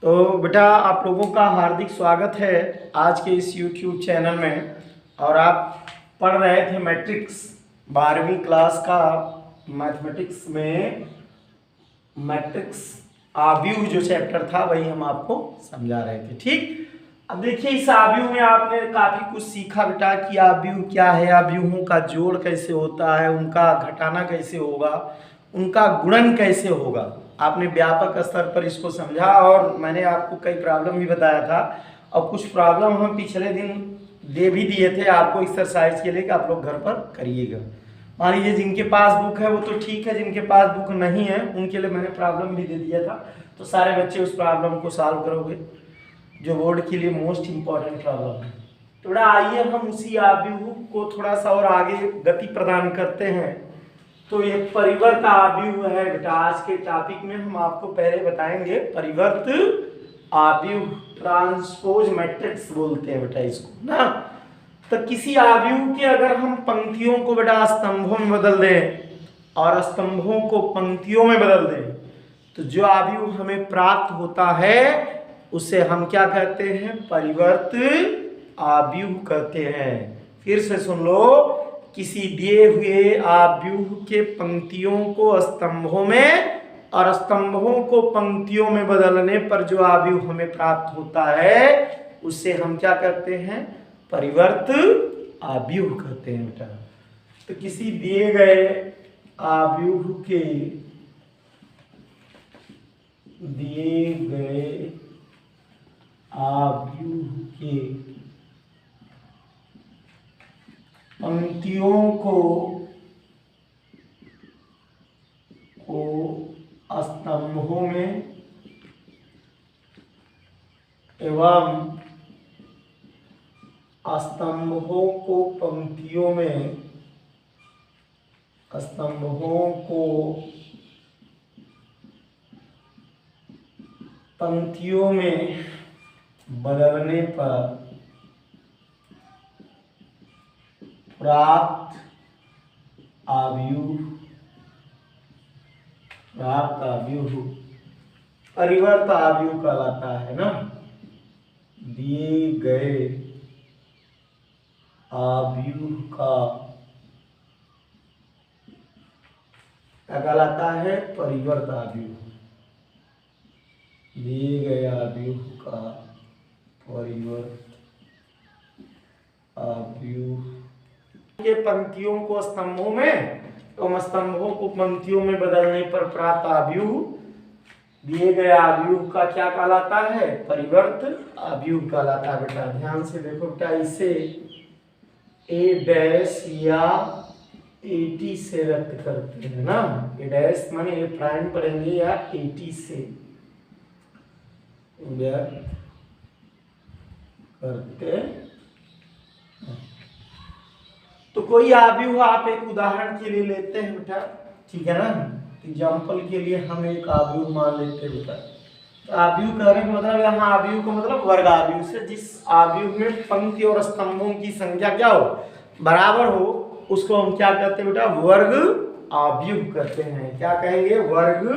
तो बेटा आप लोगों का हार्दिक स्वागत है आज के इस YouTube चैनल में। और आप पढ़ रहे थे मैट्रिक्स 12वीं क्लास का मैथमेटिक्स में मैट्रिक्स आव्यूह जो चैप्टर था वही हम आपको समझा रहे थे। ठीक, अब देखिए इस आव्यूह में आपने काफ़ी कुछ सीखा बेटा कि आव्यूह क्या है, आव्यूहों का जोड़ कैसे होता है, उनका घटाना कैसे होगा, उनका गुणन कैसे होगा। आपने व्यापक स्तर पर इसको समझा और मैंने आपको कई प्रॉब्लम भी बताया था और कुछ प्रॉब्लम हम पिछले दिन दे भी दिए थे आपको एक्सरसाइज के लिए कि आप लोग घर पर करिएगा। मान लीजिए जिनके पास बुक है वो तो ठीक है, जिनके पास बुक नहीं है उनके लिए मैंने प्रॉब्लम भी दे दिया था, तो सारे बच्चे उस प्रॉब्लम को सॉल्व करोगे जो बोर्ड के लिए मोस्ट इम्पॉर्टेंट प्रॉब्लम है। थोड़ा आइए हम उसी आव्यूह को थोड़ा सा और आगे गति प्रदान करते हैं। तो ये परिवर्त आव्यूह है बेटा। आज के टॉपिक में हम आपको पहले बताएंगे परिवर्त आव्यूह, ट्रांसपोज मैट्रिक्स बोलते हैं बेटा इसको ना। तो किसी आव्यूह के अगर हम पंक्तियों को बेटा स्तंभों में बदल दें और स्तंभों को पंक्तियों में बदल दें तो जो आव्यूह हमें प्राप्त होता है उसे हम क्या कहते हैं, परिवर्त आव्यूह कहते हैं। फिर से सुन लो, किसी दिए हुए आव्यूह के पंक्तियों को स्तंभों में और स्तंभों को पंक्तियों में बदलने पर जो आव्यूह हमें प्राप्त होता है उसे हम क्या कहते हैं, परिवर्त आव्यूह कहते हैं बेटा। तो किसी दिए गए आव्यूह के पंक्तियों को स्तंभों में एवं स्तंभों को पंक्तियों में, स्तंभों को पंक्तियों में बदलने पर प्राप्त आव्यूह परिवर्त आव्यूह कहलाता है ना। दिए गए आव्यूह का क्या कहलाता है, परिवर्त आव्यूह। दिए गए आव्यूह का परिवर्त आव्यूह के पंक्तियों को स्तंभों में तो स्तंभों को पंक्तियों में बदलने पर प्राप्त आव्यूह दिए गए आव्यूह का क्या कहलाता है, परिवर्त आव्यूह कहलाता है बेटा। ध्यान से देखो बेटा, इसे ए डैश या एटी से रद्द करते हैं ना। ए डैश माने ए प्राइम पढ़ेंगे या एटी से व्यक्त करते। तो कोई आव्यूह आप एक उदाहरण के लिए लेते हैं बेटा, ठीक है ना। एग्जाम्पल के लिए हम एक आव्यूह मान लेते हैं बेटा। तो आव्यूह कहने का मतलब यहाँ आव्यूह का मतलब वर्ग आव्यूह से जिस आव्यूह में पंक्ति और स्तंभों की संख्या क्या हो, बराबर हो, उसको हम क्या कहते हैं बेटा, वर्ग आव्यूह कहते हैं। क्या कहेंगे, वर्ग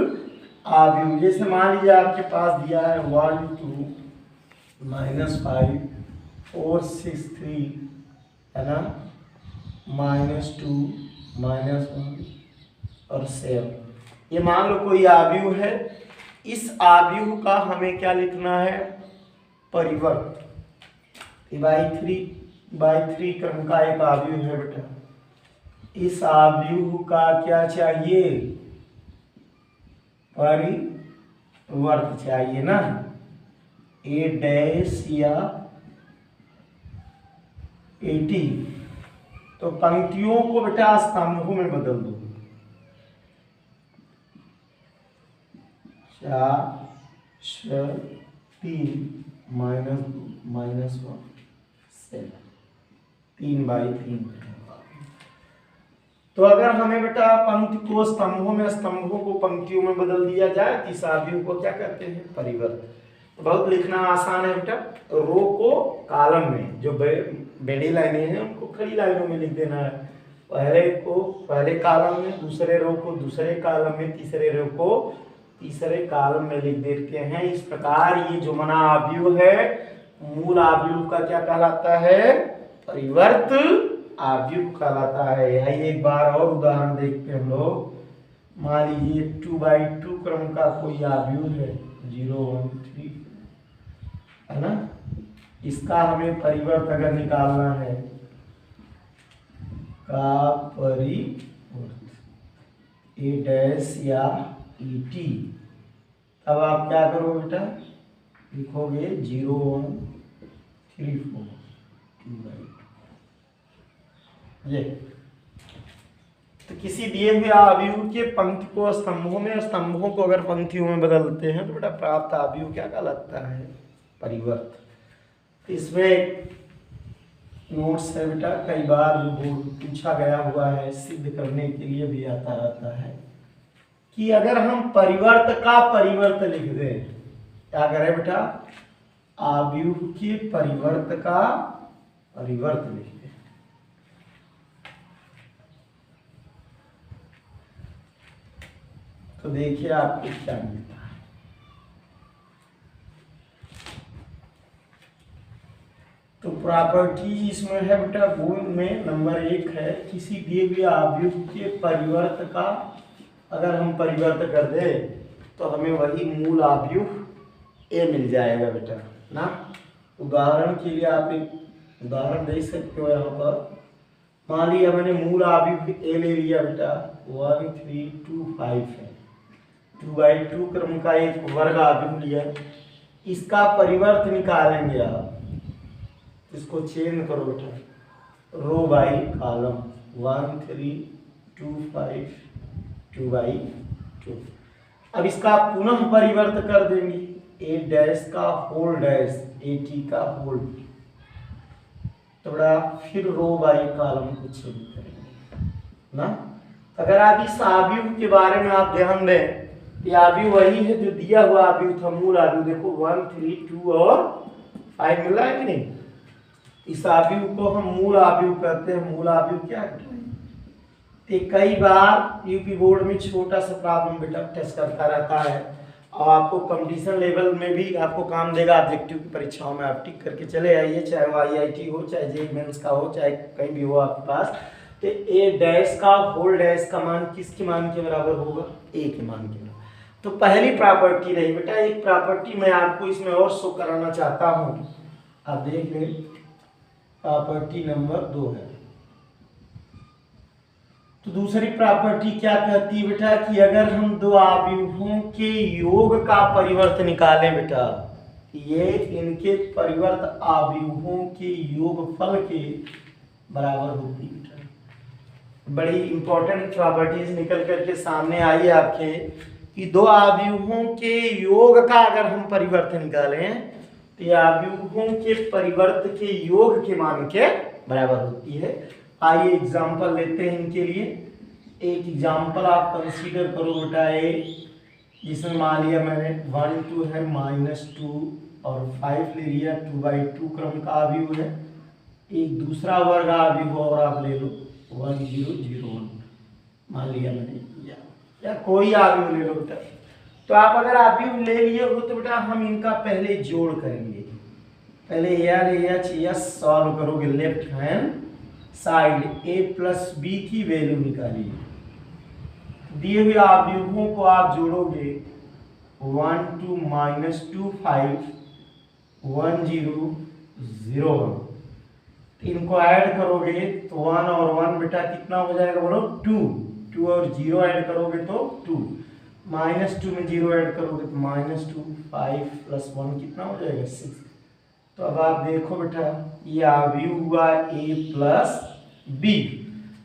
आव्यूह। जैसे मान लीजिए आपके पास दिया है 1 2 -5 4 6 3 है ना, -2 -1 और 7। ये मान लो कोई आव्यूह है। इस आव्यूह का हमें क्या लिखना है, परिवर्त। बाई थ्री क्रम का एक आव्यूह है बेटा। इस आव्यूह का क्या चाहिए, परिवर्त चाहिए ना। ए डैश या 80 तो पंक्तियों को बेटा स्तंभों में बदल दो। 4 6 3 -2 -1 7 3/3। तो अगर हमें बेटा पंक्ति को स्तंभों में, स्तंभों को पंक्तियों में बदल दिया जाए तो इस आव्यूह को क्या कहते हैं, परिवर्त। बहुत लिखना आसान है बेटा। रो को कॉलम में, जो बेड़ी लाइनें हैं उनको खड़ी लाइनों में लिख देना है। पहले को पहले कॉलम में, दूसरे रो को दूसरे कॉलम में, तीसरे रो को तीसरे कॉलम में लिख देते हैं। इस प्रकार ये जो बना अवयव है, मूल अवयव का क्या कहलाता है? परिवर्त अवयव कहलाता है। यही एक बार और उदाहरण देखते हैं हम लोग। मान लीजिए 2/2 क्रम का कोई अवयव है 0 1 3, है ना? इसका हमें परिवर्त अगर निकालना है, का परिवर्त ए डैश या ई टी, तब आप क्या करोगे बेटा? लिखोगे 0 1 3 4 2/2। ये तो किसी दिए हुए अवयव के पंक्ति को स्तंभों में, स्तंभों को अगर पंक्तियों में बदलते हैं तो बेटा प्राप्त अवयव क्या कहलाता है? परिवर्त। तो इसमें नोट्स है बेटा, कई बार जो पूछा गया हुआ है, सिद्ध करने के लिए भी आता रहता है कि अगर हम परिवर्त का परिवर्त लिख दें, क्या करें बेटा? अवयव के परिवर्त का परिवर्त लिख दें, तो देखिए आपको क्या मिलता है। तो प्रॉपर्टी इसमें है बेटा, गुण में नंबर 1 है, किसी दिए हुए अवयव के परिवर्त का अगर हम परिवर्त कर दें तो हमें वही मूल अवयव ए मिल जाएगा बेटा ना। उदाहरण के लिए आप एक उदाहरण देख सकते हो। यहाँ पर मान लिया मैंने मूल अवयव ए ले लिया बेटा, 1 3 2 5 है। 2/2 क्रम का एक वर्ग अवयव लिया, इसका परिवर्त निकालेंगे आप। इसको चेंज करो बेटा, रो बाई कॉलम, 1 3 2 5 2/2। अब इसका पुनः परिवर्त कर देंगे, ए डैश का होल डैश ए टी का होल, तो बड़ा फिर रो बाई कॉलम को चेंज करेंगे ना। अगर आप इस अवयव के बारे में आप ध्यान दें, ये अवयव वही है जो दिया हुआ अवयव था, मूल अवयव। देखो 1 3 2 और 5 मिला है कि नहीं? इस अवयव को हम मूल अवयव कहते हैं। मूल अवयव क्या है? तो कई बार यूपी बोर्ड में छोटा सा प्रॉब्लम बेटा टेस्ट करता रहता है, और आपको कंपटीशन लेवल में भी आपको काम देगा। ऑब्जेक्टिव की परीक्षाओं में आप टिक करके चले आइए, चाहे वो IIT हो, चाहे जेईई मेंस का हो, चाहे कहीं भी हो आपके पास। तो ए डैश का होल डैश का मान किसके मान के बराबर होगा? ए के मान के बराबर। तो पहली प्रॉपर्टी रही बेटा। एक प्रॉपर्टी मैं आपको इसमें और शो कराना चाहता हूँ, आप देख लें। प्रॉपर्टी नंबर 2 है। तो दूसरी प्रॉपर्टी क्या कहती है बेटा कि अगर हम दो अवयवों के योग का परिवर्त निकालें बेटा, ये इनके परिवर्त अवयवों के योगफल के बराबर होती है बेटा। बड़ी इंपॉर्टेंट प्रॉपर्टीज निकल करके सामने आई है आपके कि दो अवयवों के योग का अगर हम परिवर्त निकालें तो ये अवयवों के परिवर्त के योग के मान के बराबर होती है। आइए एग्जाम्पल लेते हैं इनके लिए। एक एग्जाम्पल आप कंसीडर करो बेटा, जिसमें मान लिया मैंने 1 2 है -2 और 5 ले लिया, 2/2 क्रम का अवयव है। एक दूसरा वर्ग अवयव और आप ले लो 1 0 0 1 मान लिया मैंने, या कोई अवयव ले लो बेटा। तो आप अगर अवयव ले लिए हो तो बेटा हम इनका पहले जोड़ करेंगे। पहले एच सॉल्व करोगे, left hand side a plus B की वैल्यू निकालिए। दिए हुए अवयवों को आप जोड़ोगे, 1 2 -2 5 1 0 0 1। इनको ऐड करोगे तो 1 और 1 बेटा कितना हो जाएगा बोलो? 2। 2 और 0 ऐड करोगे तो 2। -2 में 0 ऐड करोगे तो -2। 5 + 1 कितना हो जाएगा? 6। तो अब आप देखो बेटा, ये अवयव हुआ a प्लस बी।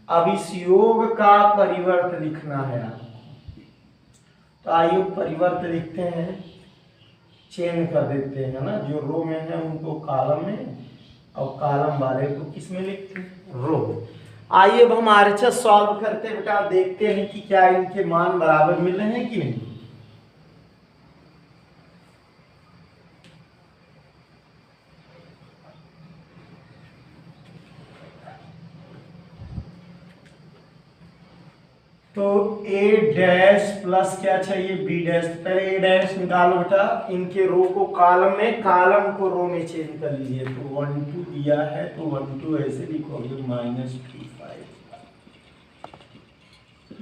अब इस योग का परिवर्त लिखना है आपको, तो आइए परिवर्त लिखते हैं, चेंज कर देते हैं ना। जो रो में है उनको कॉलम में, और कॉलम वाले को किस में लिखते हैं? रो। आइए अब हम RHS सॉल्व करते हैं बेटा, देखते हैं कि क्या इनके मान बराबर मिल रहे हैं कि नहीं। तो ए डैश प्लस क्या चाहिए बी डैश। पहले ए डैश निकालो बेटा, इनके रो को कॉलम में, कॉलम को रो में चेंज कर लीजिए। तो 1 2 दिया है तो 1 2 ऐसे लिखोगे -25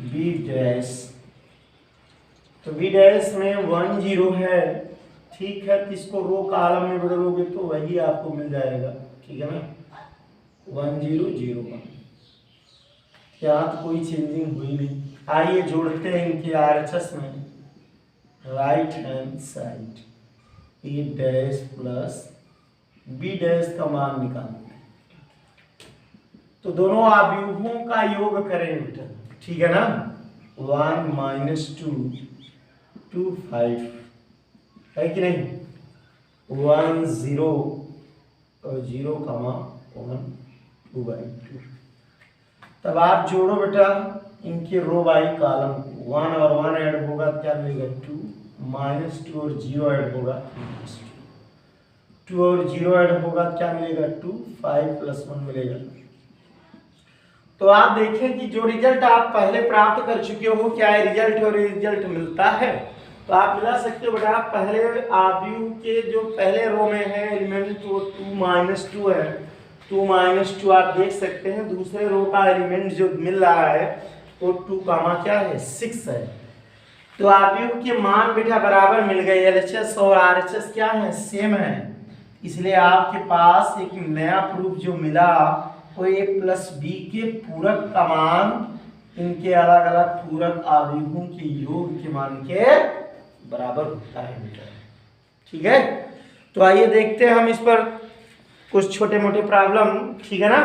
बी डैश। तो बी डैश में 1 0 है, ठीक है। तो इसको रो कॉलम में बदलोगे तो वही आपको मिल जाएगा, ठीक है ना। 1 0 0 1, यहाँ तो कोई चेंजिंग हुई नहीं। आइए जोड़ते हैं इनके आरएचएस में। राइट हैंड साइड ए डैश प्लस बी डैश का मान निकालते हैं। तो दोनों अवयवों का योग करें बेटा, ठीक है ना। 1 -2 2 5 है कि नहीं। 1 0 और 0 1 2/2। तब आप जोड़ो बेटा इनके रो बाई कॉलम को। 1 और 1 ऐड होगा तो क्या मिलेगा 2, -2 और 0 ऐड होगा 2 और 0 ऐड होगा तो क्या मिलेगा 2, 5 + 1 मिलेगा। तो आप देखें कि जो रिजल्ट आप पहले प्राप्त कर चुके हो, क्या है रिजल्ट और रिजल्ट मिलता है। तो आप मिला सकते हो बेटा, पहले अवयव के जो पहले रो में है एलिमेंट वो 2 -2 है, 2 -2 आप देख सकते हैं। दूसरे रो का एलिमेंट जो मिल रहा है वो 2 क्या है 6 है। तो अवयव के मान बेटा बराबर मिल गए, एलएचएस और आरएचएस क्या है सेम है। इसलिए आपके पास एक नया प्रूफ जो मिला वो a + b के पूरक का मान इनके अलग अलग पूरक अवयवों के योग के मान के बराबर होता है बेटा, ठीक है। तो आइए देखते हैं हम इस पर कुछ छोटे मोटे प्रॉब्लम, ठीक है ना।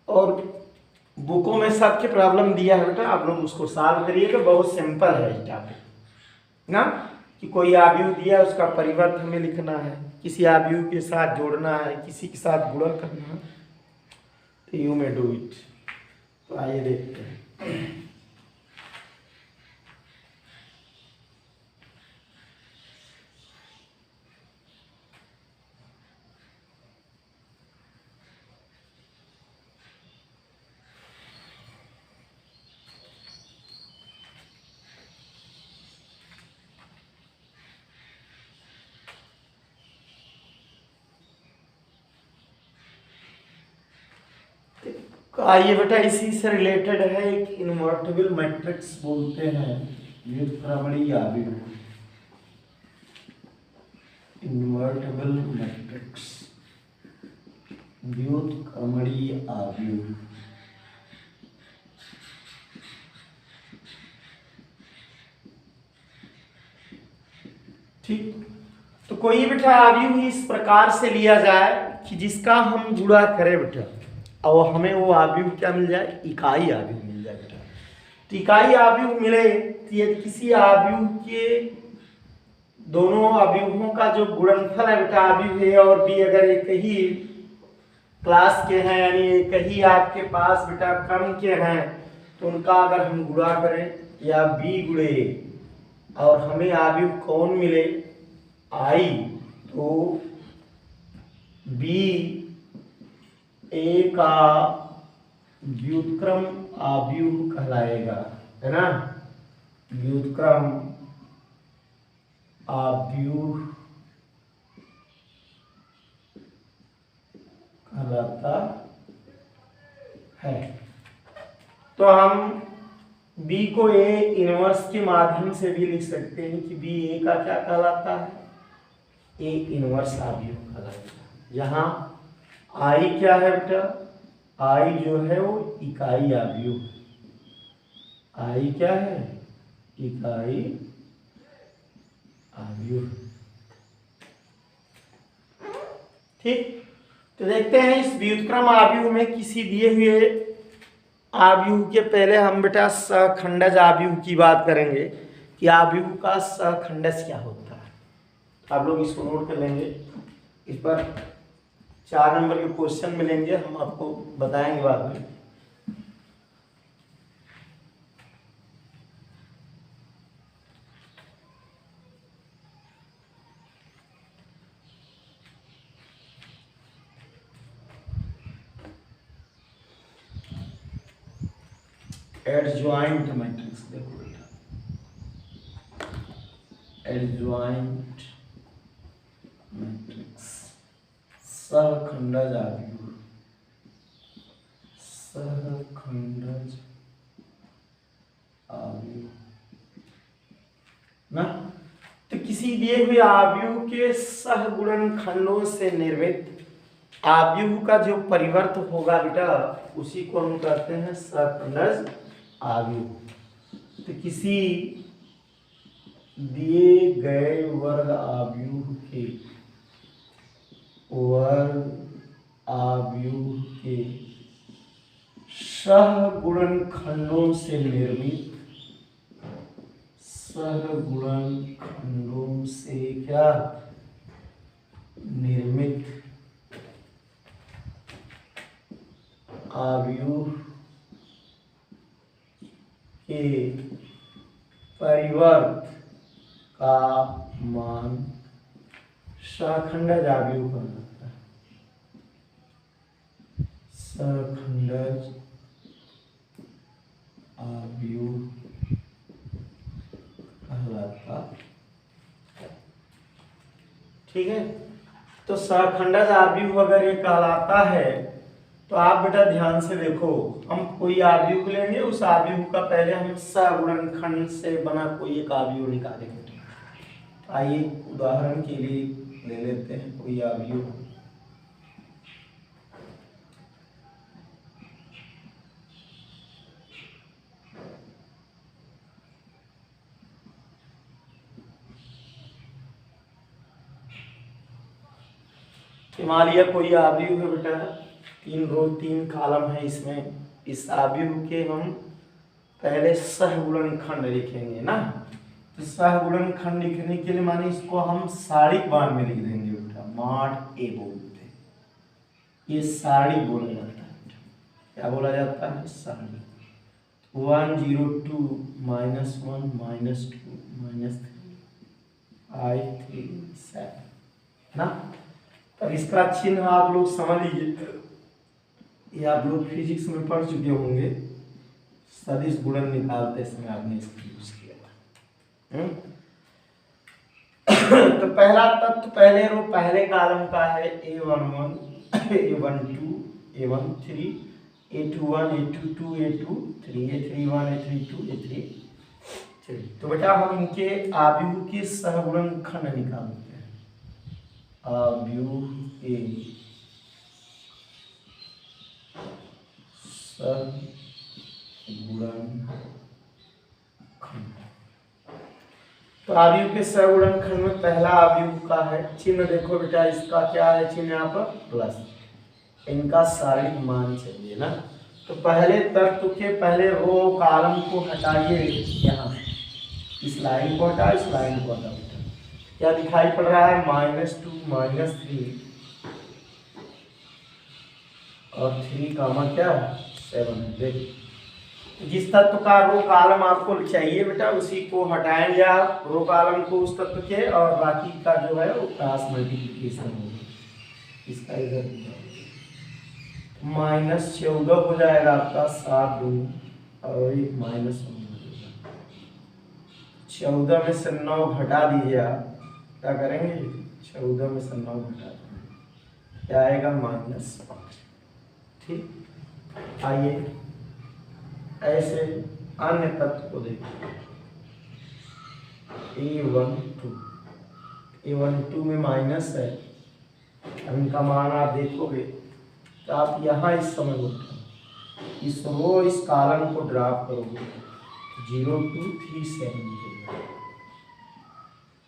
और बुकों में सबके प्रॉब्लम दिया है बेटा, आप लोग उसको सॉल्व करिएगा। बहुत सिंपल है ये टॉपिक ना, कि कोई अवयव दिया है उसका परिवर्त हमें लिखना है, किसी अवयव के साथ जोड़ना है, किसी के साथ गुणा करना है। तो यू में डू इट। तो आइए देखते हैं। आइए बेटा इसी से रिलेटेड है, एक इनवर्टिबल मैट्रिक्स बोलते हैं व्युत्क्रमणीय अवयव। इनवर्टिबल मैट्रिक्स व्युत्क्रमणीय अवयव। ठीक, तो कोई बेटा अवयव इस प्रकार से लिया जाए कि जिसका हम गुणा करें बेटा और हमें वो अवयव क्या मिल जाए, इकाई अवयव मिल जाए बेटा। तो इकाई अवयव मिले तो यदि किसी अवयव के दोनों अवयवों का जो गुणनफल है बेटा, अवयव ए और बी अगर एक ही क्लास के हैं, यानी एक ही आपके पास बेटा क्रम के हैं, तो उनका अगर हम गुणा करें या बी गुणे और हमें अवयव कौन मिले आई, तो बी ए का व्युत्क्रम अवयव कहलाएगा, है ना। व्युत्क्रम अवयव कहलाता है। तो हम b को a इनवर्स के माध्यम से भी लिख सकते हैं कि b a का क्या कहलाता है, a इनवर्स अवयव कहलाता है। जहां I क्या है बेटा, I जो है वो इकाई अवयव, I क्या है इकाई अवयव। ठीक, तो देखते हैं इस व्युत्क्रम अवयव में किसी दिए हुए अवयव के पहले हम बेटा सखंडज अवयव की बात करेंगे कि अवयव का सखंडज क्या होता है। आप लोग इसको नोट कर लेंगे, इस पर 4 नंबर के क्वेश्चन मिलेंगे, हम आपको बताएंगे बाद में। एडजॉइंट मैट्रिक्स, देखो बेटा एडजॉइंट मैट्रिक्स, सहखंडज आव्यूह, सहखंडज आव्यूह ना। तो किसी दिए हुए आव्यूह के सहगुणनखंडों से निर्मित आव्यूह का जो परिवर्त होगा बेटा, उसी को हम कहते हैं सहखंडज आव्यूह। तो किसी दिए गए वर्ग आव्यूह के सहगुणनखंडों से निर्मित, सहगुणनखंडों से क्या निर्मित आव्यूह के परिवर्त का मान सहखंडज आव्यूह कहलाता है, सहखंडज आव्यूह कहलाता है। ठीक है, तो सहखंडज आव्यूह अगर ये कहलाता है तो आप बेटा ध्यान से देखो, हम कोई आव्यूह लेंगे, उस आव्यूह का पहले हम सहगुणनखंड से बना कोई एक आव्यूह निकालेंगे। आइए उदाहरण के लिए ले लेते हैं कोई आव्यूह। मान लिया कोई आव्यूह है बेटा, 3 रो 3 कॉलम है इसमें। इस आव्यूह के हम पहले सहगुणनखंड लिखेंगे ना। तो सहगुणनखंड लिखने के लिए माने इसको हम सारिक बाण में लिख देंगे बेटा, मॉड ए बोलते हैं, ये सारिक बोला जाता है। क्या बोला जाता है? सारिक। 1 0 2 -1 -2 -3 5 3 7 ना। अब इसका चिन्ह आप लोग समझ लीजिए, ये आप लोग फिजिक्स में पढ़ चुके होंगे, सदिश गुणन निकालते समय आपने इसका यूज किया था। तो पहला तत्व पहले रो पहले कॉलम का है A11 A12 A13 A21 A22 A23 A31 A32 A33। तो बेटा हम इनके आव्यूह के सहगुणनखंड निकालते हैं। आव्यूह के सहगुणनखंड, तो आव्यूह के सहगुणनखंड में पहला आव्यूह का है चिन्ह, देखो बेटा इसका क्या है चिन्ह यहाँ पर प्लस, इनका सारिक मान चाहिए ना। तो पहले तत्व के पहले रो कॉलम को हटाइए, यहाँ इस लाइन को हटा, इस लाइन को हटा, क्या दिखाई पड़ रहा है? -2 -3 और 3 कामा क्या 7। देखिए जिस तत्व का रो कॉलम आपको चाहिए बेटा, उसी को हटाएंगे आप रो कॉलम को उस तत्व के, और बाकी का जो है वो क्रॉस मल्टीप्लिकेशन होगा। इसका इधर -14 हो जाएगा आपका, 7 2 और एक -1 14 में से 9 घटा दीजिए आप, क्या करेंगे? 14 में से 9 घटा देंगे, क्या आएगा? -5। ठीक, आइए ऐसे अन्य तत्व को देखिए। A12 में माइनस है, अब इनका मान आप देखोगे तो आप यहाँ इस समय उठो, इस रो इस कॉलम को ड्रॉप करोगे, 0 2 3 7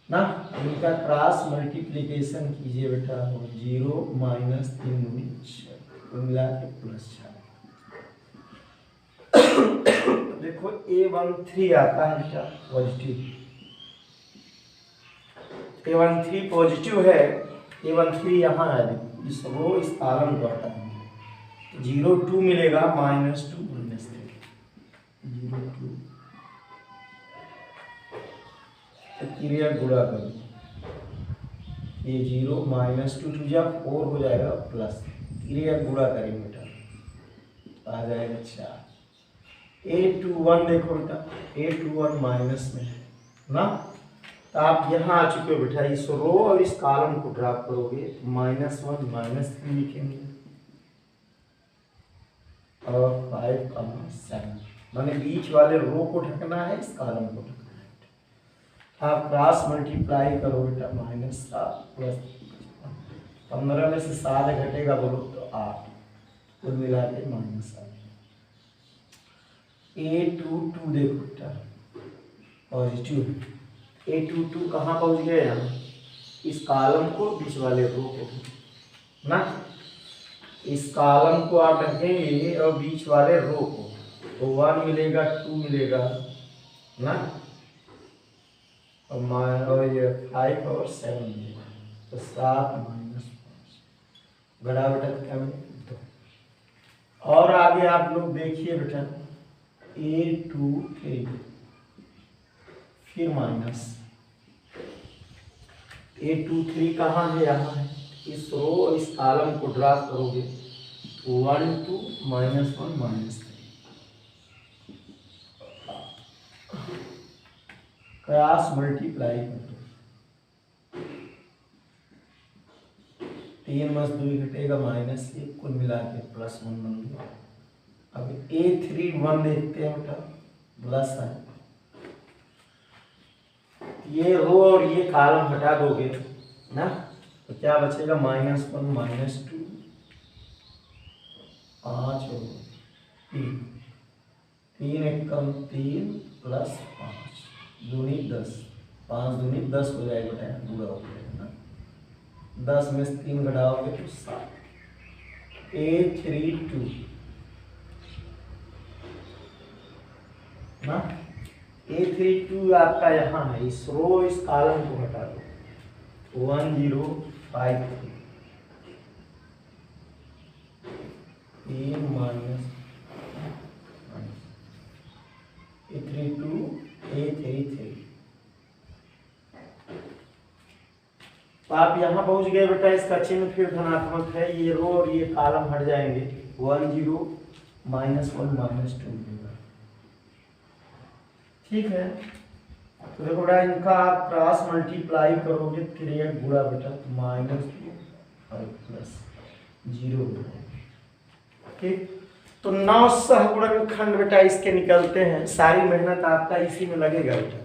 ना। इनका क्रॉस मल्टीप्लिकेशन कीजिए बेटा, 0 -3 6 मिला के +4। देखो A13 आता है बेटा पॉजिटिव, A13 पॉजिटिव है, A13 यहाँ है, इस रो इस कॉलम को हटा देंगे, 0 2 मिलेगा, -2 -3 0 2, तो क्रिया गुणा करो, ये 0 -2 2 जा 4 हो जाएगा प्लस, क्रिया गुणा करेंगे बेटा, आ जाएगा 4। A21 देखो बेटा, A21 माइनस में है ना, तो आप यहाँ आ चुके हो बेटा, इस रो और इस कॉलम को ड्रॉप करोगे, -1 -3 लिखेंगे और 5, 7, माने बीच वाले रो को ढकना है, इस कॉलम को ढकना है। आप क्रॉस मल्टीप्लाई करो बेटा, -7 प्लस 15 में से 7 घटेगा बोलो तो 8, कुल मिला के -8। A22 देखो बेटा पॉजिटिव, A22 कहाँ पहुँच गए हम, इस कॉलम को बीच वाले रो को ना, इस कॉलम को आप ढकेंगे और बीच वाले रो को, तो 1 मिलेगा 2 मिलेगा ना, और ये 5 और 7 मिलेगा, तो 7 -5 बड़ा बेटा क्या मिलेगा 2। और आगे आप लोग देखिए बेटा A23 फिर माइनस, A23 कहाँ है, यहाँ है, इस रो और इस कॉलम को ड्रॉप करोगे, 1 2 -1 -3, क्रॉस मल्टीप्लाई कर दो, 3 में 2 घटेगा -1, कुल मिला के +1 बन गया। अब A31 देखते हैं बेटा, प्लस है, ये रो और ये कॉलम हटा दोगे ना, तो क्या बचेगा, -1 -2 5 और 3, 3 एकम 3 प्लस 5 दूनी 10, 5 दूनी 10 हो जाएगा बेटा, पूरा हो जाएगा ना, 10 में से 3 घटाओगे तो 7। A32 ना, A32 आपका यहाँ है, इस रो इस कॉलम को हटा दो, 1053 A32 A33, तो आप यहाँ पहुंच गए बेटा, इसका चिन्ह फिर धनात्मक है, ये रो और ये कॉलम हट जाएंगे, 10 -1 -2 ठीक है। तो देखो बेटा, इनका आप क्रॉस मल्टीप्लाई करोगे, 3 गुणा बेटा -2 और +0 ठीक। तो 9 सहगुणनखंड बेटा इसके निकलते हैं, सारी मेहनत आपका इसी में लगेगा बेटा।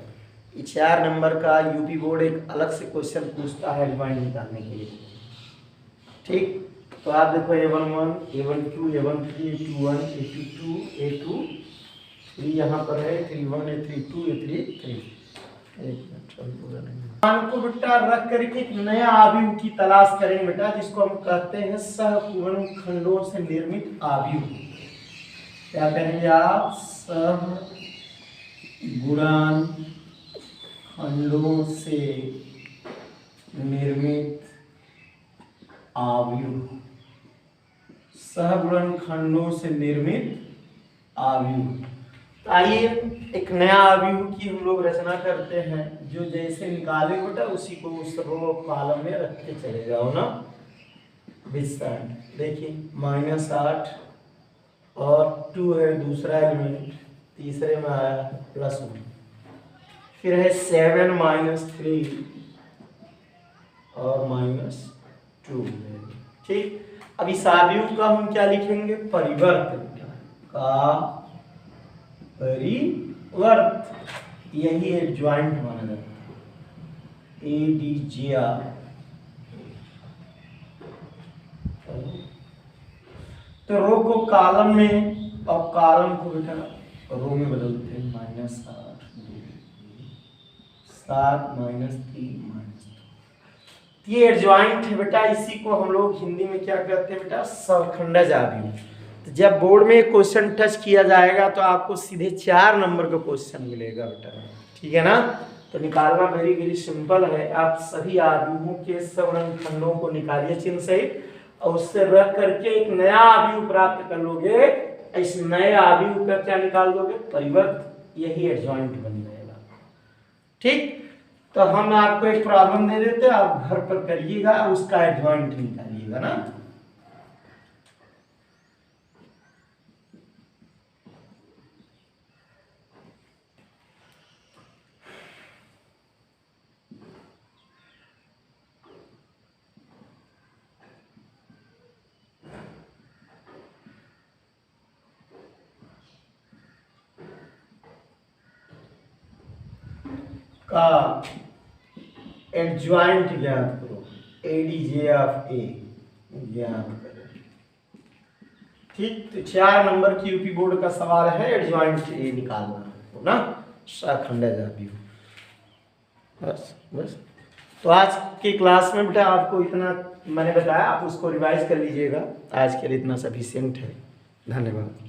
4 नंबर का यूपी बोर्ड एक अलग से क्वेश्चन पूछता है डिवाइड निकालने के लिए, ठीक। तो आप देखो A11 A12 A13 A21 A22 A23 यहाँ पर है, A31 A32 A33, को बेटा रख करके एक नया आव्यूह की तलाश करेंगे बेटा, जिसको हम कहते हैं सहगुणनखंडों से निर्मित आव्यूह। क्या कहेंगे आप, सहगुणनखंडों से निर्मित आव्यूह, सहगुणनखंडों से निर्मित आव्यूह। आइए एक नया आव्यूह की हम लोग रचना करते हैं, जो जैसे निकाले बेटा उसी को उस रो कॉलम में रख के चले जाओ ना। देखिए -8 और 2 है दूसरा एलिमेंट, तीसरे में आया +1, फिर है 7 -3 और -2 ठीक। अब इस आव्यूह का हम क्या लिखेंगे, परिवर्त का परिवर्त, यही एक ज्वाइंट माना जाता है, ADJR। तो रो को कॉलम में और कॉलम को बेटा रो में बदलते हैं, -8 7 -3 ये एडजॉइंट है बेटा, इसी को हम लोग हिंदी में क्या कहते हैं बेटा, सहखंडज आव्यूह। तो जब बोर्ड में क्वेश्चन टच किया जाएगा तो आपको सीधे 4 नंबर का क्वेश्चन मिलेगा बेटा, ठीक है ना। तो निकालना वेरी वेरी सिंपल है, आप सभी आव्यूहों के सहगुणनखंडों को निकालिए चिन्ह सहित, और उससे रख करके एक नया आव्यूह प्राप्त कर लोगे। इस नए आव्यूह का क्या निकाल दोगे, परिवर्त, यही एडजॉइंट बन जाएगा, ठीक। तो हम आपको एक प्रॉब्लम दे देते हैं, आप घर पर करिएगा, उसका एडजॉइंट निकालिएगा ना। का एडजॉइंट ज्ञात करो, एडीजे ऑफ ए ज्ञात करो। ठीक, तो 4 नंबर की यूपी बोर्ड का सवाल है, एडजॉइंट ए निकालना है ना, शाखंड जाती हो। बस तो आज की क्लास में बेटा आपको इतना मैंने बताया, आप उसको रिवाइज कर लीजिएगा। आज के लिए इतना सफिशिएंट है। धन्यवाद।